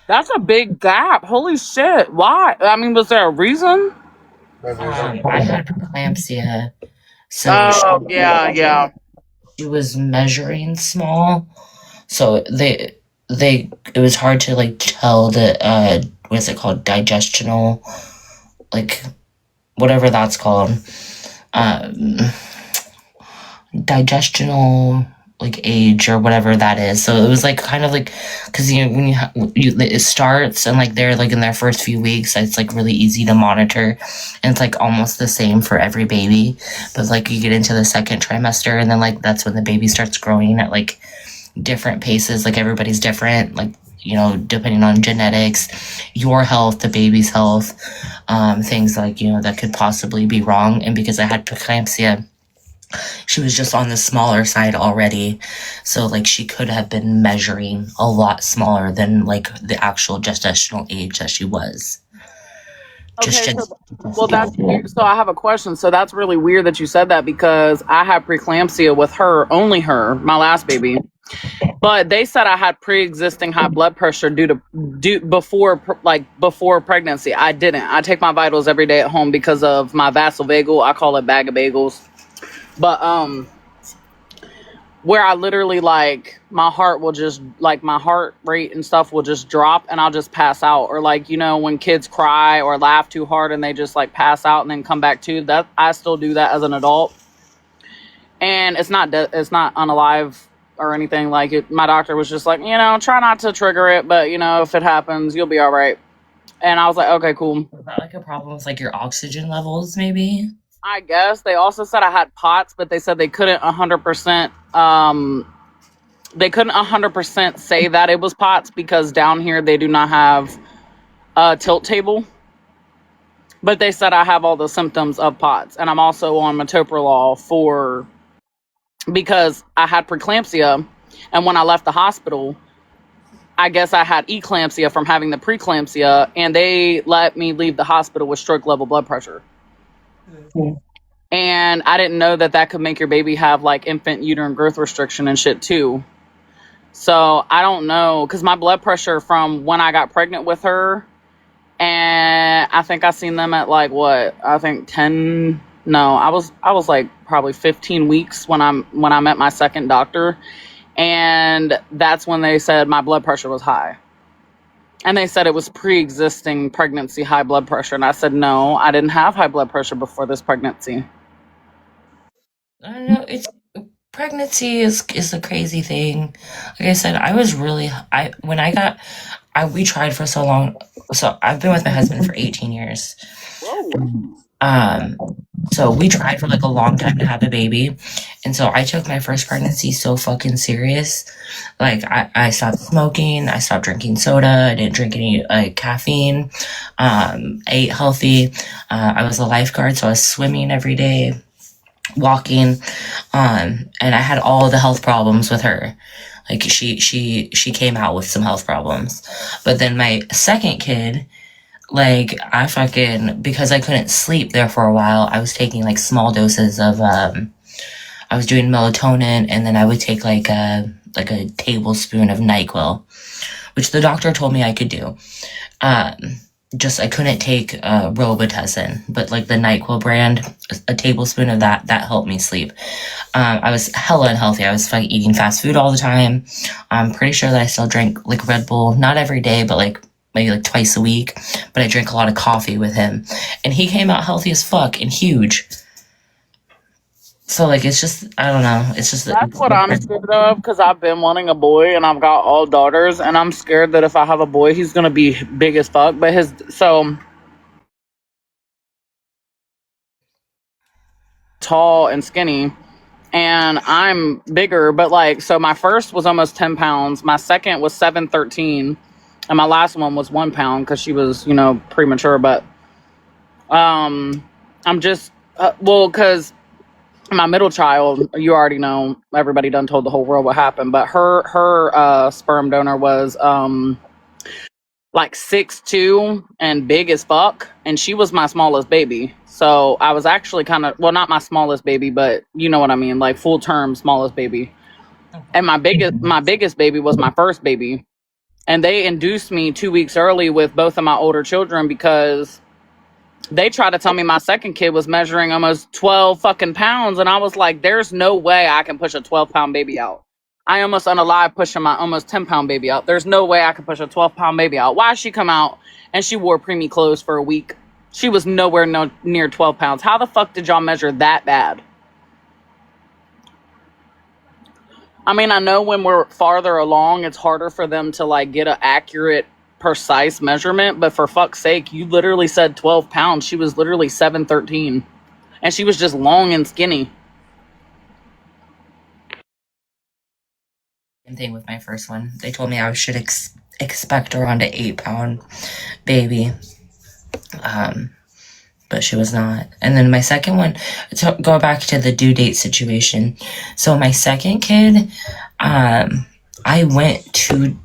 That's a big gap. Holy shit. Why? I mean, was there a reason? I had preeclampsia, so yeah. she was measuring small, so it was hard to like tell the what's it called, digestional, like whatever that's called, digestional like age or whatever that is. So it was like kind of like, because you know when it starts and like they're like in their first few weeks, it's like really easy to monitor, and it's like almost the same for every baby. But like you get into the second trimester, and then like that's when the baby starts growing at like different paces. Like everybody's different, like, you know, depending on genetics, your health, the baby's health, things like, you know, that could possibly be wrong. And because I had preeclampsia, she was just on the smaller side already, so like she could have been measuring a lot smaller than like the actual gestational age that she was. Okay, well, that's weird. So I have a question. So that's really weird that you said that, because I had preeclampsia with her, only her, my last baby. But they said I had pre-existing high blood pressure before pregnancy. I didn't. I take my vitals every day at home because of my vasovagal. I call it bag of bagels. But where I literally like my heart rate and stuff will just drop and I'll just pass out. Or like, you know, when kids cry or laugh too hard and they just like pass out and then come back to that. I still do that as an adult. And it's not unalive or anything like it. My doctor was just like, you know, try not to trigger it, but you know, if it happens, you'll be all right. And I was like, okay, cool. Is that like a problem with like your oxygen levels, maybe? I guess. They also said I had POTS, but they said they couldn't 100%. They couldn't 100% say that it was POTS because down here they do not have a tilt table. But they said I have all the symptoms of POTS, and I'm also on metoprolol because I had preeclampsia, and when I left the hospital, I guess I had eclampsia from having the preeclampsia, and they let me leave the hospital with stroke level blood pressure. Mm-hmm. And I didn't know that could make your baby have like infant uterine growth restriction and shit too. So I don't know, because my blood pressure from when I got pregnant with her, and I think I seen them at like what, I think 10. No, I was like probably 15 weeks when I met my second doctor, and that's when they said my blood pressure was high. And they said it was pre-existing pregnancy high blood pressure. And I said, no, I didn't have high blood pressure before this pregnancy. I don't know. Pregnancy is a crazy thing. Like I said, we tried for so long. So I've been with my husband for 18 years. So we tried for like a long time to have a baby. And so I took my first pregnancy so fucking serious. Like I stopped smoking. I stopped drinking soda. I didn't drink any caffeine. Ate healthy. I was a lifeguard, so I was swimming every day, walking. And I had all the health problems with her. Like she came out with some health problems. But then my second kid, like because I couldn't sleep there for a while, I was taking like small doses of, I was doing melatonin, and then I would take like a tablespoon of NyQuil, which the doctor told me I could do. I couldn't take Robitussin, but like the NyQuil brand, a tablespoon of that helped me sleep. I was hella unhealthy. I was eating fast food all the time. I'm pretty sure that I still drank like Red Bull, not every day, but like maybe like twice a week. But I drank a lot of coffee with him, and he came out healthy as fuck and huge. So like it's just I don't know. It's just That's what I'm scared of, because I've been wanting a boy and I've got all daughters, and I'm scared that if I have a boy, he's gonna be big as fuck. But tall and skinny, and I'm bigger. But like, so my first was almost 10 pounds, my second was 713, and my last one was 1 pound because she was, premature. But I'm just because my middle child, you already know, everybody done told the whole world what happened, but her sperm donor was like 6'2" and big as fuck, and she was my smallest baby. So I was actually kind of, well, not my smallest baby, but you know what I mean, like full term smallest baby. And my biggest baby was my first baby, and they induced me 2 weeks early with both of my older children because they tried to tell me my second kid was measuring almost 12 fucking pounds. And I was like, there's no way I can push a 12-pound baby out. I almost unalive pushing my almost 10-pound baby out. There's no way I can push a 12-pound baby out. Why she come out and she wore preemie clothes for a week? She was nowhere near 12 pounds. How the fuck did y'all measure that bad? I mean, I know when we're farther along, it's harder for them to like get an accurate, precise measurement, but for fuck's sake, you literally said 12 pounds. She was literally 713, and she was just long and skinny. Same thing with my first one. They told me I should expect around an 8-pound baby. But she was not. And then my second one, to go back to the due date situation. So my second kid, I went to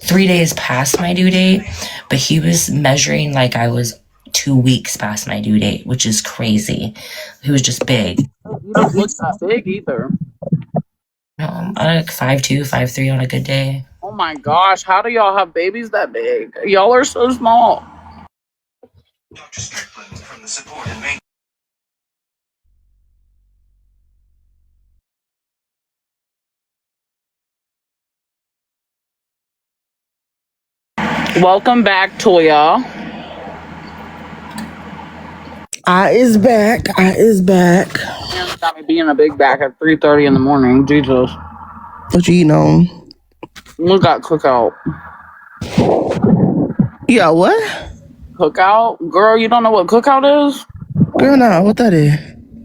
3 days past my due date, but he was measuring like I was 2 weeks past my due date, which is crazy. He was just big. You don't look that big either. No, I'm like 5'2", 5'3" on a good day. Oh my gosh, how do y'all have babies that big? Y'all are so small. Dr. Strickland from the support and maintenance. Welcome back, Toya. I is back. Man, got me being a big back at 3:30 in the morning. Jesus. What you eating on? We got cookout. Yeah, what? Cookout? Girl, you don't know what cookout is? Girl, nah, what that is?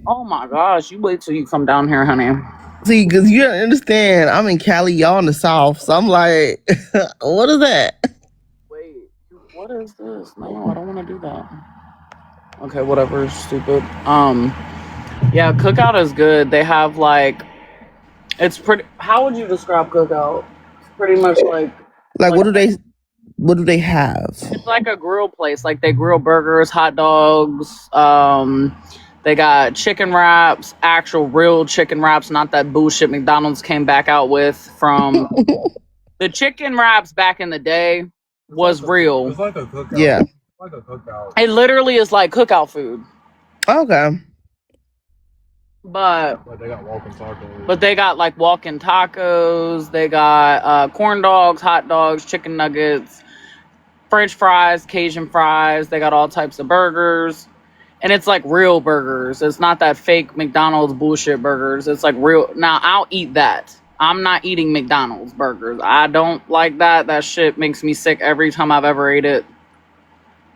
Oh my gosh, you wait till you come down here, honey. See, because you don't understand, I'm in Cali, y'all in the South, so I'm like, what is that? Wait, what is this? No, I don't want to do that. Okay, whatever, stupid. Yeah, cookout is good. They have like, it's pretty, how would you describe cookout? It's pretty much like What do they have? it's like a grill place. Like they grill burgers, hot dogs. They got chicken wraps, actual real chicken wraps, not that bullshit McDonald's came back out with from the chicken wraps back in the day was real. It's like a cookout. Yeah. It's like a cookout. It literally is like cookout food. Okay. But they got walking tacos. But they got like walk-in tacos. They got corn dogs, hot dogs, chicken nuggets, French fries, Cajun fries. They got all types of burgers. And it's like real burgers. It's not that fake McDonald's bullshit burgers. It's like real. Now, I'll eat that. I'm not eating McDonald's burgers. I don't like that. That shit makes me sick every time I've ever ate it.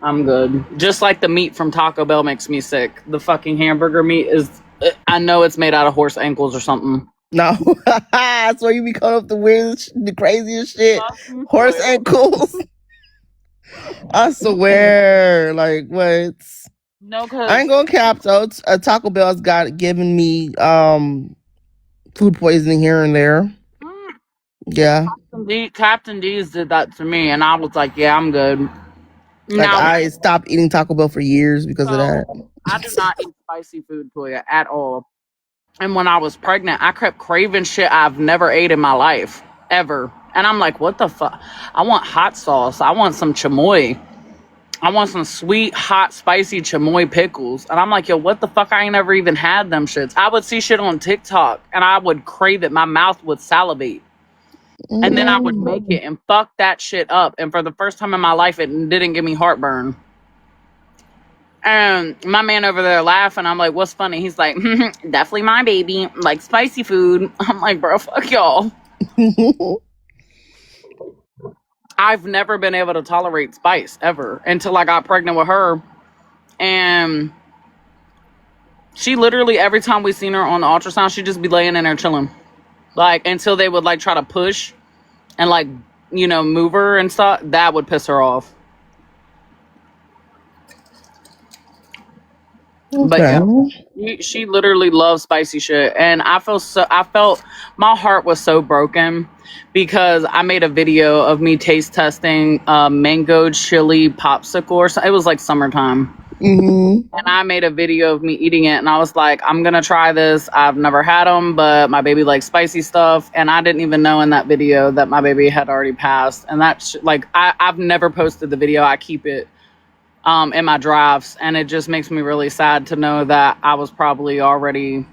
I'm good. Just like the meat from Taco Bell makes me sick. The fucking hamburger meat is... I know it's made out of horse ankles or something. No. That's where you be coming up the craziest shit. Horse ankles. I swear. Like, what? No, cause I ain't gonna cap though. Taco Bell's given me food poisoning here and there. Yeah. Captain D's did that to me, and I was like, yeah, I'm good. Like, now, I stopped eating Taco Bell for years because of that. I do not eat spicy food, Toya, at all. And when I was pregnant, I kept craving shit I've never ate in my life. Ever. And I'm like, what the fuck? I want hot sauce. I want some chamoy. I want some sweet, hot, spicy chamoy pickles. And I'm like, yo, what the fuck? I ain't never even had them shits. I would see shit on TikTok and I would crave it. My mouth would salivate. And then I would make it and fuck that shit up. And for the first time in my life, it didn't give me heartburn. And my man over there laughing. I'm like, what's funny? He's like, definitely my baby. Like spicy food. I'm like, bro, fuck y'all. I've never been able to tolerate spice ever until I got pregnant with her. And she literally, every time we seen her on the ultrasound, she'd just be laying in there chilling. Like, until they would, like, try to push and, like, you know, move her and stuff. That would piss her off. Okay. But yeah, she literally loves spicy shit. And I felt my heart was so broken because I made a video of me taste testing mango chili popsicle. It was like summertime. Mm-hmm. And I made a video of me eating it, and I was like, I'm gonna try this. I've never had them, but my baby likes spicy stuff, and I didn't even know in that video that my baby had already passed. And that's like, I've never posted the video. I keep it in my drafts, and it just makes me really sad to know that I was probably already,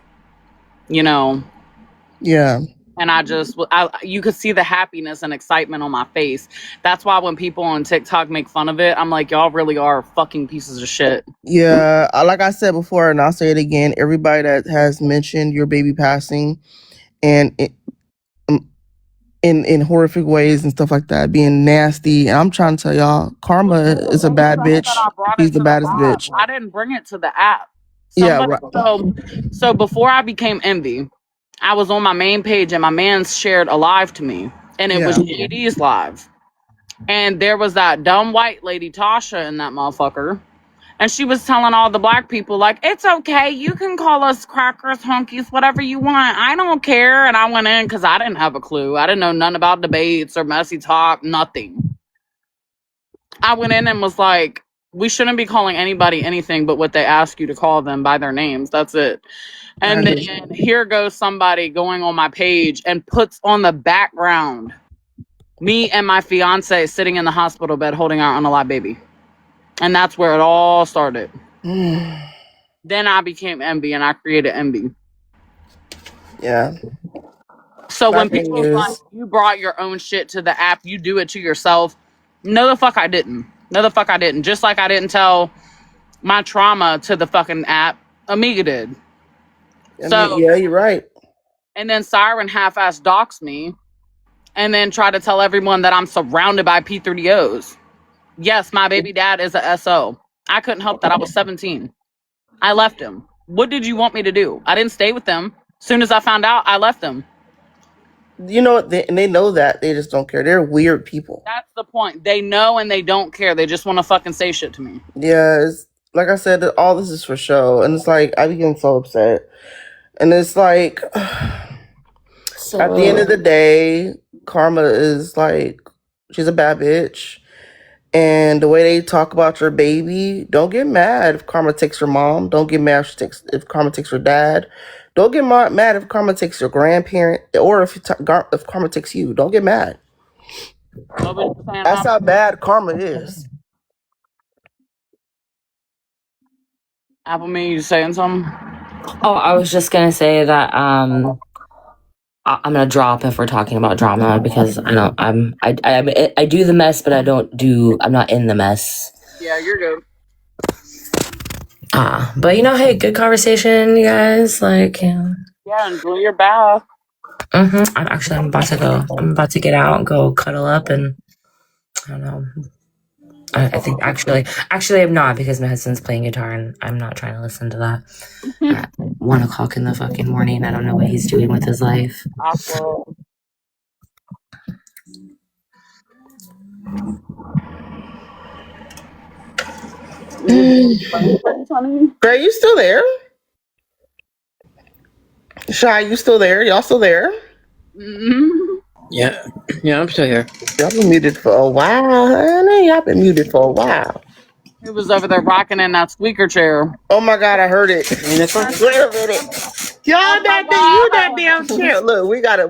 you know, yeah. And you could see the happiness and excitement on my face. That's why when people on TikTok make fun of it, I'm like, y'all really are fucking pieces of shit. Yeah, like I said before, and I'll say it again, everybody that has mentioned your baby passing and in horrific ways and stuff like that, being nasty, and I'm trying to tell y'all, Karma is a bad bitch. She's the baddest bitch. I didn't bring it to the app. So before I became Envy, I was on my main page and my man shared a live to me, and it was JD's live. And there was that dumb white lady, Tasha, in that motherfucker. And she was telling all the black people, like, it's okay. You can call us crackers, honkies, whatever you want. I don't care. And I went in because I didn't have a clue. I didn't know nothing about debates or messy talk, nothing. I went in and was like, we shouldn't be calling anybody anything but what they ask you to call them by their names. That's it. And then here goes somebody going on my page and puts on the background me and my fiance sitting in the hospital bed holding our unalive baby. And that's where it all started. Then I became Envy and I created Envy. Yeah. So when people are like, you brought your own shit to the app, you do it to yourself. No, the fuck I didn't. Just like I didn't tell my trauma to the fucking app. Amiga did. So yeah, you're right. And then Siren half-ass doxed me and then tried to tell everyone that I'm surrounded by P3DOs. Yes, my baby dad is a SO. I couldn't help that. I was 17. I left him. What did you want me to do? I didn't stay with them. As soon as I found out, I left them. You know what? They know that. They just don't care. They're weird people. That's the point. They know and they don't care. They just want to fucking say shit to me. Yeah, like I said, all this is for show. And it's like, I became so upset. And it's like, at the end of the day, Karma is like, she's a bad bitch. And the way they talk about your baby, don't get mad if Karma takes your mom. Don't get mad if Karma takes your dad. Don't get mad if Karma takes your grandparent, or if Karma takes you. Don't get mad. That's how bad Karma is. Apple, you saying something? Oh, I was just gonna say that I'm gonna drop if we're talking about drama because I do the mess, but I'm not in the mess. Yeah, you're good. But hey, good conversation, you guys. Like, yeah, enjoy your bath. I'm about to go. I'm about to get out and go cuddle up, and I don't know. I think actually I'm not, because my husband's playing guitar and I'm not trying to listen to that at 1 o'clock in the fucking morning. I don't know what he's doing with his life. Gray, you still there? Shy, you still there? Y'all still there? Mm-hmm. Yeah, I'm still here. Y'all been muted for a while, honey. Y'all been muted for a while. He was over there rocking in that squeaker chair. Oh my God, I heard it. In this one? Wait a minute. Y'all you that damn chair. Look, we gotta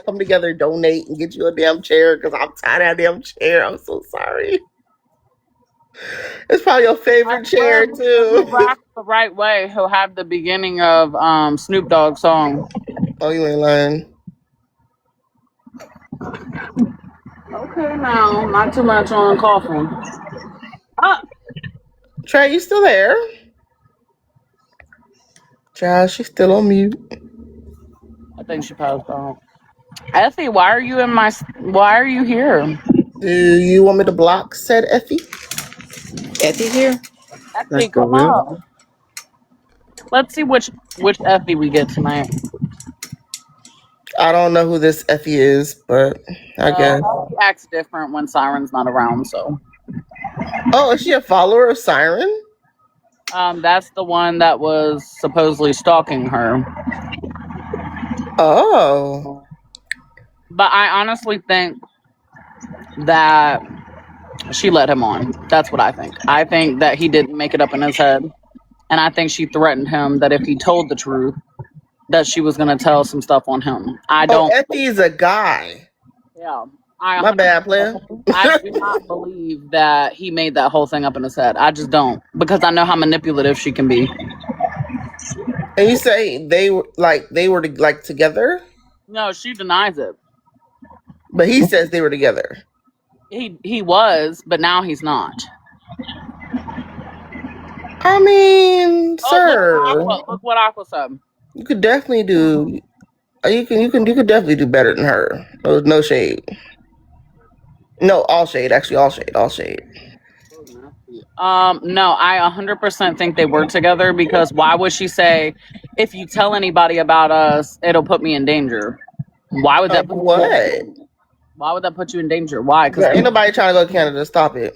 come together, donate, and get you a damn chair because I'm tired of that damn chair. I'm so sorry. It's probably your favorite chair too. Rock the right way. He'll have the beginning of Snoop Dogg's song. Oh, you ain't lying. Okay, now not too much on coffee. Trey, you still there? Child, she's still on mute. I think she passed out. Effie, why are you here? Do you want me to block said Effie? Effie's here. Effie, come up. Let's see which Effie we get tonight. I don't know who this Effie is, but I guess. Effie acts different when Siren's not around, so. Oh, is she a follower of Siren? That's the one that was supposedly stalking her. Oh. But I honestly think that she led him on. That's what I think. I think that he didn't make it up in his head. And I think she threatened him that if he told the truth, that she was going to tell some stuff on him. Effie's a guy. Yeah. My bad, player. I do not believe that he made that whole thing up in his head. I just don't. Because I know how manipulative she can be. And you say they were together? No, she denies it. But he says they were together. He was, but now he's not. I mean, sir. Look what Aqua said. You could definitely do. You could definitely do better than her. No shade. No, all shade. Actually, all shade. No, I 100% think they were together because why would she say, if you tell anybody about us, it'll put me in danger? Why would that? Why would that put you in danger? Why? Because ain't nobody trying to go to Canada to stop it.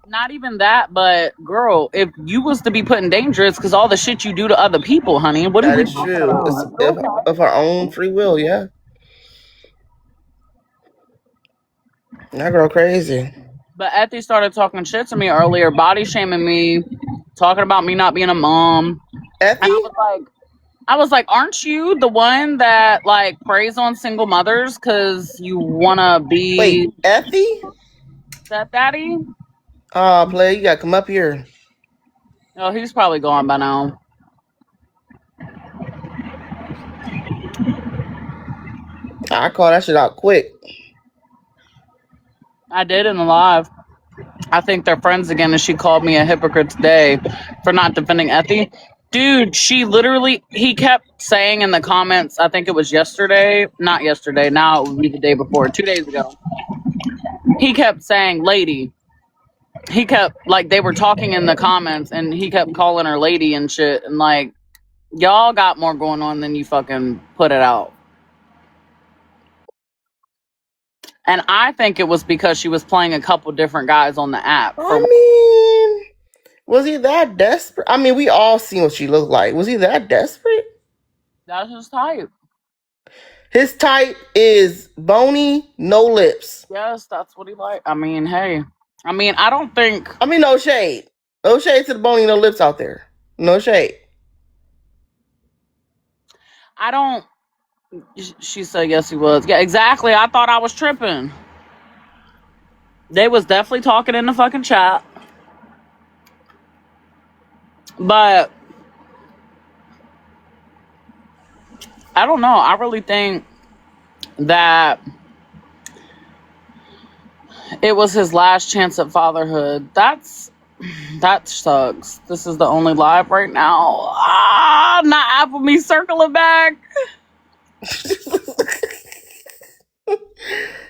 Not even that, but girl, if you was to be put in danger, it's because all the shit you do to other people, honey. What that is true. It's of her own free will, yeah. That girl crazy. But Ethy started talking shit to me earlier, body shaming me, talking about me not being a mom. Ethy? I was like, aren't you the one that like preys on single mothers because you wanna be? Wait, Ethy? Daddy? Play, you gotta come up here. Oh, he's probably gone by now. I call that shit out quick. I did in the live. I think they're friends again, and she called me a hypocrite today for not defending Ethy. Dude, he kept saying in the comments, I think it was not yesterday, now it would be the day before, 2 days ago. He kept saying, lady. He kept, they were talking in the comments, and he kept calling her lady and shit, and y'all got more going on than you fucking put it out. And I think it was because she was playing a couple different guys on the app. I mean, was he that desperate? I mean, we all seen what she looked like. Was he that desperate? That's his type. His type is bony, no lips. Yes, that's what he like. I mean, hey. I mean, I don't think... I mean, no shade. No shade to the bony, no lips out there. No shade. I don't... She said yes, he was. Yeah, exactly. I thought I was tripping. They was definitely talking in the fucking chat. But I don't know. I really think that it was his last chance at fatherhood. That sucks. This is the only live right now. Not Apple me circling back.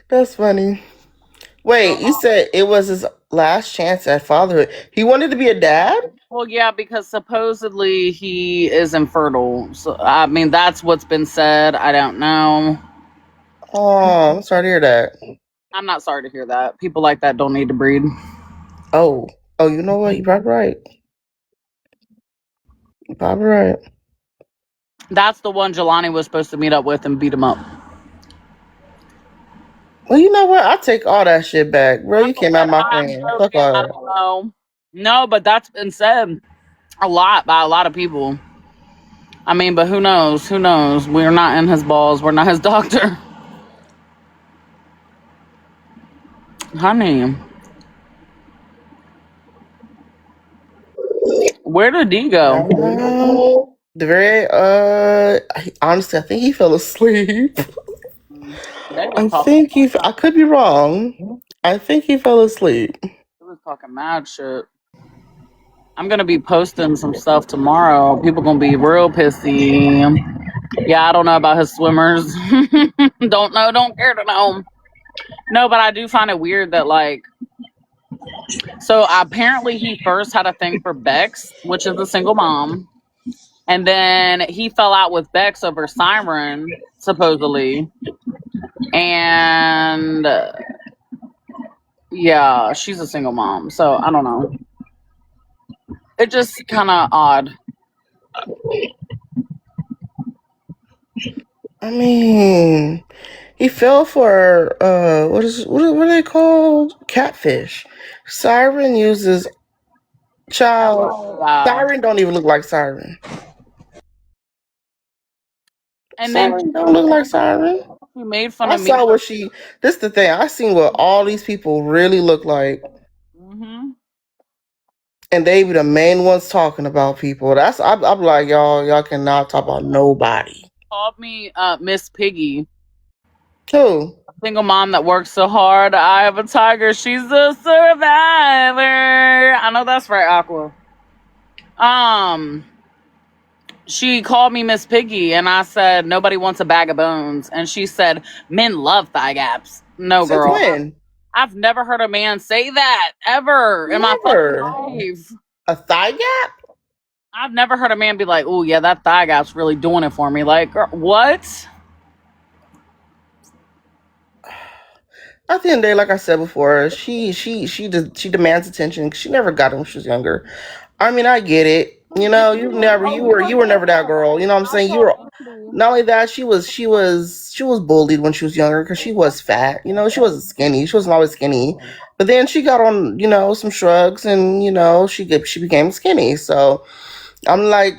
That's funny. Wait, you said it was his last chance at fatherhood. He wanted to be a dad? Well, yeah, because supposedly he is infertile. So, I mean, that's what's been said. I don't know. Oh, I'm sorry to hear that. I'm not sorry to hear that. People like that don't need to breed. Oh, you know what? You're probably right. That's the one Jelani was supposed to meet up with and beat him up. Well, you know what? I take all that shit back. Bro, you came out my friend. Fuck all that. I don't know. No, but that's been said a lot by a lot of people. I mean, but who knows? Who knows? We're not in his balls. We're not his doctor. Honey, where did D go? The very honestly, I think he fell asleep. They was I talking think I could be wrong. I think he fell asleep. He was talking mad shit. I'm gonna be posting some stuff tomorrow. People gonna be real pissy. Yeah, I don't know about his swimmers. Don't know, don't care to know. No, but I do find it weird that like so apparently he first had a thing for Bex, which is a single mom. And then he fell out with Bex over Siren, supposedly. And yeah, she's a single mom. So I don't know. It just kind of odd. I mean, he fell for what are they called? Catfish. Siren uses child. Siren don't even look like Siren. And then Siren don't look like Siren. she made fun I of me. saw what she. This is the thing. I seen what all these people really look like, and they be the main ones talking about people. That's I'm like y'all cannot talk about nobody. Called me Miss Piggy. Who? Single mom that works so hard. I have a tiger. She's a survivor. I know that's right, Aqua. She called me Miss Piggy, and I said nobody wants a bag of bones, and she said men love thigh gaps. No, Since girl. when? I've never heard a man say that ever in my fucking life. A thigh gap? I've never heard a man be like, "Oh yeah, that thigh gap's really doing it for me." Like, girl, what? At the end of the day, like I said before, she demands attention. She never got it when she was younger. I mean, I get it. You know, you were never that girl. You know what I'm saying? You were not only that, she was bullied when she was younger because she was fat. You know, she wasn't skinny. She wasn't always skinny. But then she got on, some shrugs and, she became skinny. So I'm like,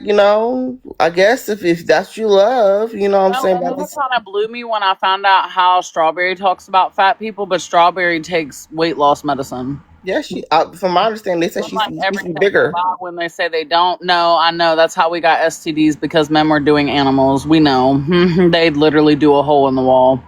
I guess if that's what you love, you know what I'm saying? And then it kind of blew me when I found out how Strawberry talks about fat people, but Strawberry takes weight loss medicine. Yeah, from my understanding, they said she's Like used to be everything bigger. about when they say they don't. No, I know that's how we got STDs because men were doing animals. We know they'd literally do a hole in the wall.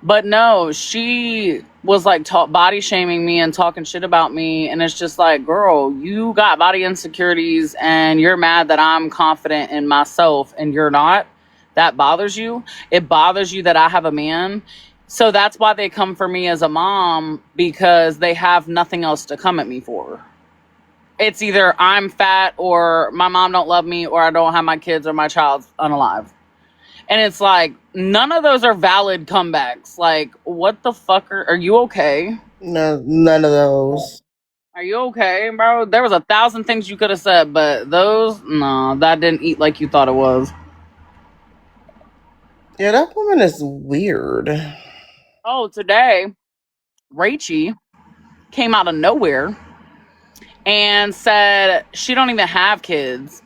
But no, she was like body shaming me and talking shit about me, and it's just like, girl, you got body insecurities, and you're mad that I'm confident in myself, and you're not. That bothers you. It bothers you that I have a man. So that's why they come for me as a mom, because they have nothing else to come at me for. It's either I'm fat or my mom don't love me or I don't have my kids or my child's unalive. And it's like, none of those are valid comebacks. Like, what the fuck are you okay? No, none of those. Are you okay, bro? There was 1,000 things you could have said, but those, no, that didn't eat like you thought it was. Yeah, that woman is weird. Oh, today, Rachie came out of nowhere and said she don't even have kids.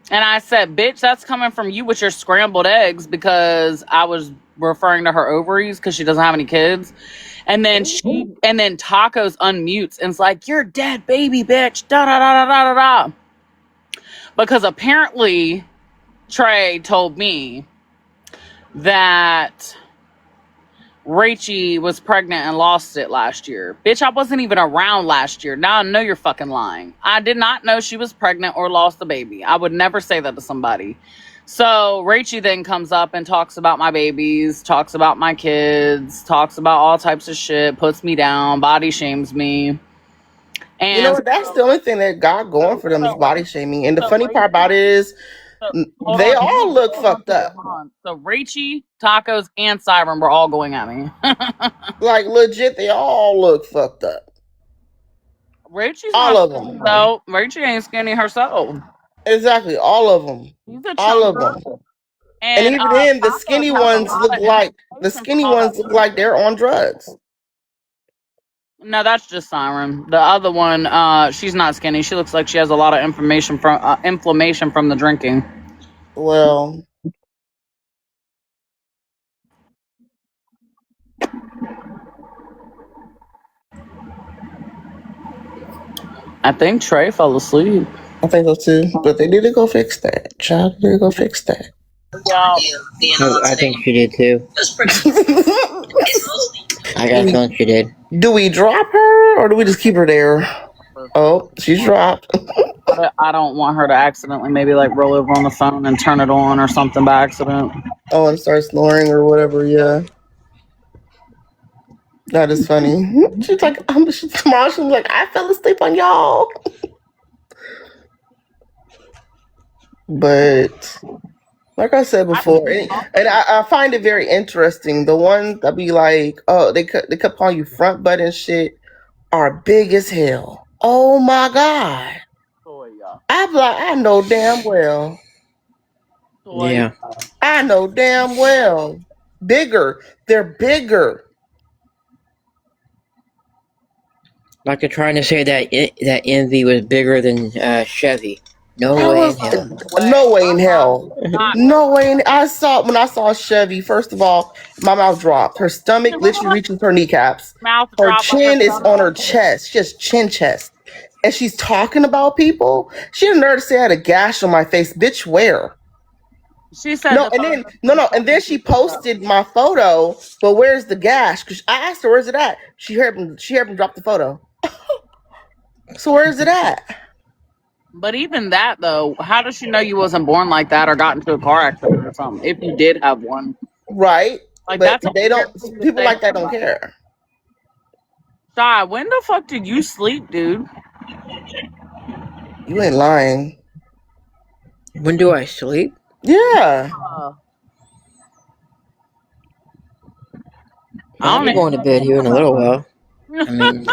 And I said, bitch, that's coming from you with your scrambled eggs, because I was referring to her ovaries because she doesn't have any kids. And then Tacos unmutes and it's like, you're dead, baby, bitch. Da da da da da da da. Because apparently Trey told me that Rachie was pregnant and lost it last year. Bitch, I wasn't even around last year. Now I know you're fucking lying. I did not know she was pregnant or lost the baby. I would never say that to somebody. So Rachie then comes up and talks about my babies, talks about my kids, talks about all types of shit, puts me down, body shames me. And you know what? That's the only thing that got going for them is body shaming. And the funny part about it is they all look fucked up. So Rachie, Tacos, and Siren were all going at me. Like, legit, they all look fucked up. Rachie's all of them. No, Rachie ain't skinny herself. Exactly, all of them. All of them. And even then, the skinny ones look like they're on drugs. No, that's just Siren. The other one, she's not skinny. She looks like she has a lot of inflammation from the drinking. Well, I think Trey fell asleep. I think so too. But they need to go fix that. Child, they need to go fix that. Yeah. I think she did too. I got a feeling she did. Do we drop her or do we just keep her there? Oh, she's dropped. I don't want her to accidentally maybe like roll over on the phone and turn it on or something by accident. Oh, and start snoring or whatever. Yeah, that is funny. She's like, tomorrow she's like, I fell asleep on y'all. But like I said before, and I find it very interesting. The ones that be like, oh, they kept calling you front butt and shit are big as hell. Oh my god. I'm like, I know damn well. Yeah. I know damn well. Bigger. They're bigger. Like they're trying to say that that Envy was bigger than Chevy. No way in hell. No way in hell. No way in. I saw when I saw Chevy. First of all, my mouth dropped. Her stomach literally reaches her kneecaps. Her chin is on her chest, just chin chest, and she's talking about people. She had a nerve to say I had a gash on my face. Bitch, where? She said no, and then and then she posted my photo. But where's the gash? Because I asked her, "Where's it at?" She heard him drop the photo. So where's it at? But even that though, how does she know you wasn't born like that or got into a car accident or something? If you did have one, right? Like but that's they don't. People like that don't care. Shy, when the fuck did you sleep, dude? You ain't lying. When do I sleep? Yeah. I'll be going to bed here in a little while. I mean,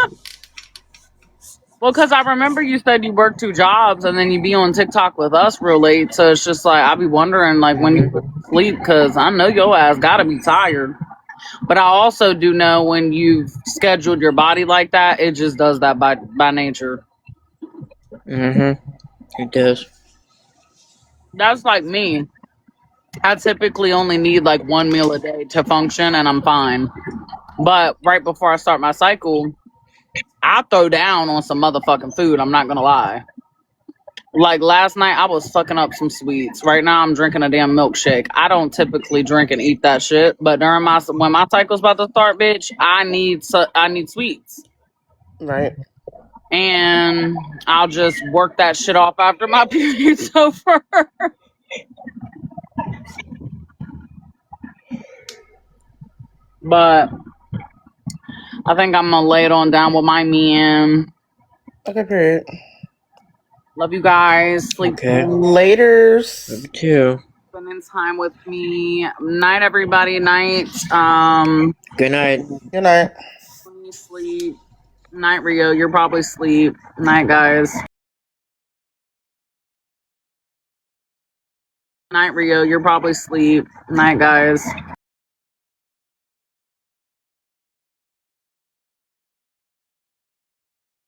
well, because I remember you said you work 2 jobs and then you be on TikTok with us real late. So it's just like I be wondering like when you sleep because I know your ass gotta be tired. But I also do know when you've scheduled your body like that, it just does that by nature. it does. That's like me. I typically only need like 1 meal a day to function and I'm fine. But right before I start my cycle, I throw down on some motherfucking food. I'm not gonna lie. Like last night, I was fucking up some sweets. Right now, I'm drinking a damn milkshake. I don't typically drink and eat that shit, but during when my cycle's about to start, bitch, I need sweets. Right. And I'll just work that shit off after my period's over. But I think I'm gonna lay it on down with my men. Okay, period. Love you guys. Sleep. Okay. Laters. Love you too. Spending time with me. Night, everybody. Night. Good night. Good night. Sleep. Night, Rio. You're probably asleep. Night, guys. Night, Rio. You're probably asleep. Night, guys.